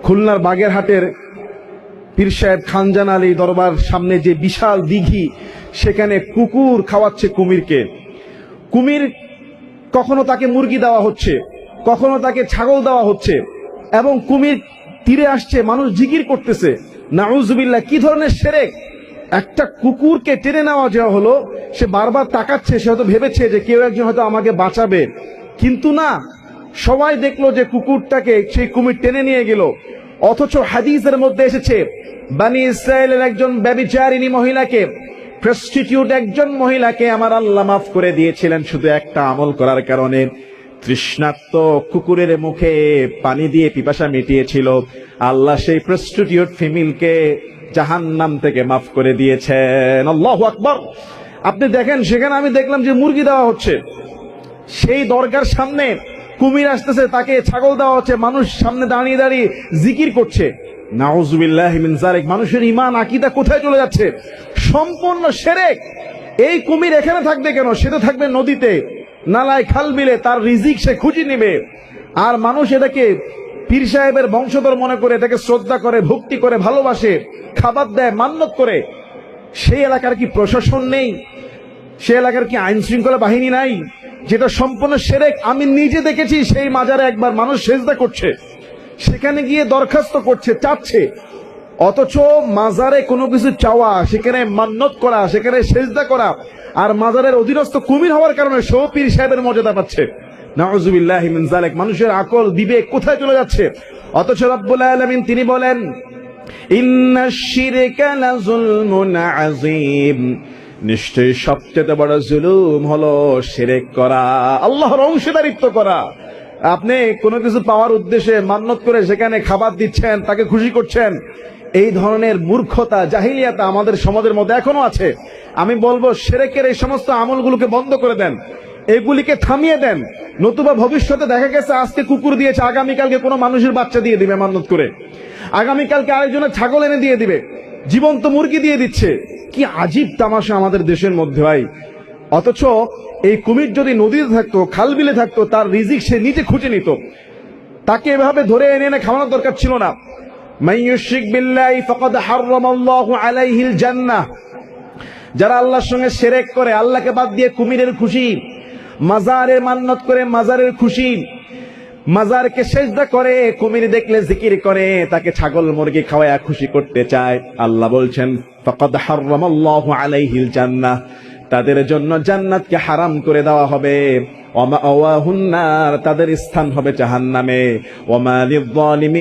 খুলনার বাগেরহাটের পীর সাহেব খানজান আলী দরবার সামনে যে বিশাল দিঘি, সেখানে কুকুর খাওয়াচ্ছে কুমিরকে। কুমির কখনো তাকে মুরগি দেওয়া হচ্ছে, কখনো তাকে ছাগল দেওয়া হচ্ছে, এবং কুমির তীরে আসছে, মানুষ জিকির করতেছে। নাউজুবিল্লাহ, কি ধরনের শিরক! একটা কুকুরকে টেনে নেওয়া যাওয়া হলো, সে বারবার তাকাচ্ছে, সে হয়তো ভেবেছে যে কেউ একজন হয়তো আমাকে বাঁচাবে, কিন্তু না, সবাই দেখলো যে কুকুরটাকে সেই কুমির টেনে নিয়ে গেল। অথচ হাদিসের মধ্যে এসেছে, বনি ইসরায়েলের একজন ব্যভিচারিণী মহিলাকে, প্রস্টিটিউট একজন মহিলাকে আমার আল্লাহ মাফ করে দিয়েছিলেন শুধু একটা আমল করার কারণে। তৃষ্ণার্ত কুকুরের মুখে পানি দিয়ে পিপাসা মিটিয়েছিল, আল্লাহ সেই প্রস্টিটিউট ফিমেলকে জাহান্নাম থেকে মাফ করে দিয়েছেন। আল্লাহু আকবার। আপনি দেখেন, সেখানে আমি দেখলাম যে মুরগি দেওয়া হচ্ছে, সেই দরগার সামনে কুমির আসতেছে, তাকে ছাগল দেওয়া হচ্ছে, মানুষ সামনে দাঁড়িয়ে দাঁড়িয়ে জিকির করছে। নাউজুবিল্লাহি মিন যালিক। মানুষের ঈমান আকীদা কোথায় চলে যাচ্ছে? সম্পূর্ণ শিরক। এই কুমির এখানে থাকবে কেন? সে তো থাকবে নদীতে, নালায়, খাল বিলে, তার রিজিক সে খুঁজে নেবে। আর মানুষ এটাকে পীর সাহেবের বংশধর মনে করে, এটাকে শ্রদ্ধা করে, ভক্তি করে, ভালোবাসে, খাবার দেয়, মান্যত করে। সেই এলাকার কি প্রশাসন নেই? সে এলাকার কি আইন শৃঙ্খলা বাহিনী নাই? যেটা সম্পূর্ণ শিরক। আমি নিজে দেখেছি, সেই মাজারে একবার মানুষ সেজদা করছে, সেখানে গিয়ে দরখাস্ত করছে, চাচ্ছে। অথচ মাজারে কোনো কিছু চাওয়া, সেখানে মান্যত করা, সেখানে সেজদা করা, আর মাজারের অধীনস্থ কুমির হওয়ার কারণে সেও পীর সাহেবের মর্যাদা পাচ্ছে। নাউজুবিল্লাহি মিন যালিক। মানুষের আকল বিবেক কোথায় চলে যাচ্ছে? অথচ রব্বুল আলামিন তিনি বলেন, ইন্নাশ শিরকা লাযুলমুন আযীম, নিশ্চয়ই সবচেয়ে বড় জুলুম হলো শিরক করা, আল্লাহর অংশীদারিত্ব করা। আপনি কোনো কিছু পাওয়ার উদ্দেশ্যে মান্যত করে সেখানে খাবার দিচ্ছেন, তাকে খুশি করছেন। এই ধরনের মূর্খতা, জাহিলিয়াত আমাদের সমাজের মধ্যে এখনো আছে। আমি বলবো, শিরকের এই সমস্ত আমলগুলোকে বন্ধ করে দেন, এগুলিকে থামিয়ে দেন। নতুবা ভবিষ্যতে দেখা গেছে আজকে কুকুর দিয়েছে, আগামীকালকে কোনো মানুষের বাচ্চা দিয়ে দিবে মান্যত করে, আগামীকালকে আরেকজনের ছাগল এনে দিয়ে দিবে, জীবন্ত মুরগি দিয়ে দিচ্ছে। কি আজীব তামাশা আমাদের দেশের মধ্যে ভাই। অথচ এই কুমির যদি নদীতে থাকতো, খাল বিলে থাকতো, তার রিজিক সে নিজে খুঁজে নিত, তাকে এভাবে ধরে এনে এনে খাওয়ানোর দরকার ছিল না। মাইয়ুশরিক বিল্লাহি ফাকাদ হারামাল্লাহু আলাইহিল জান্নাহ। যারা আল্লাহর সঙ্গে শিরক করে, আল্লাহকে বাদ দিয়ে কুমিরের খুশি, মাজারের মান্যত করে মাজারের খুশি, মাজারকে সেজদা করে, কুমির দেখলে জিকির করে, তাকে ছাগল মুরগি খাওয়ায়া খুশি করতে চায়, আল্লাহ বলছেন ফাকাদ হারামাল্লাহু আলাইহিল জান্নাহ, তাদের জন্য জান্নাতকে হারাম করে দেওয়া হবে। ওয়া মাআওয়াহুন নার, তাদের স্থান হবে জাহান্নামে। ওয়া মা লিয-যালিমিন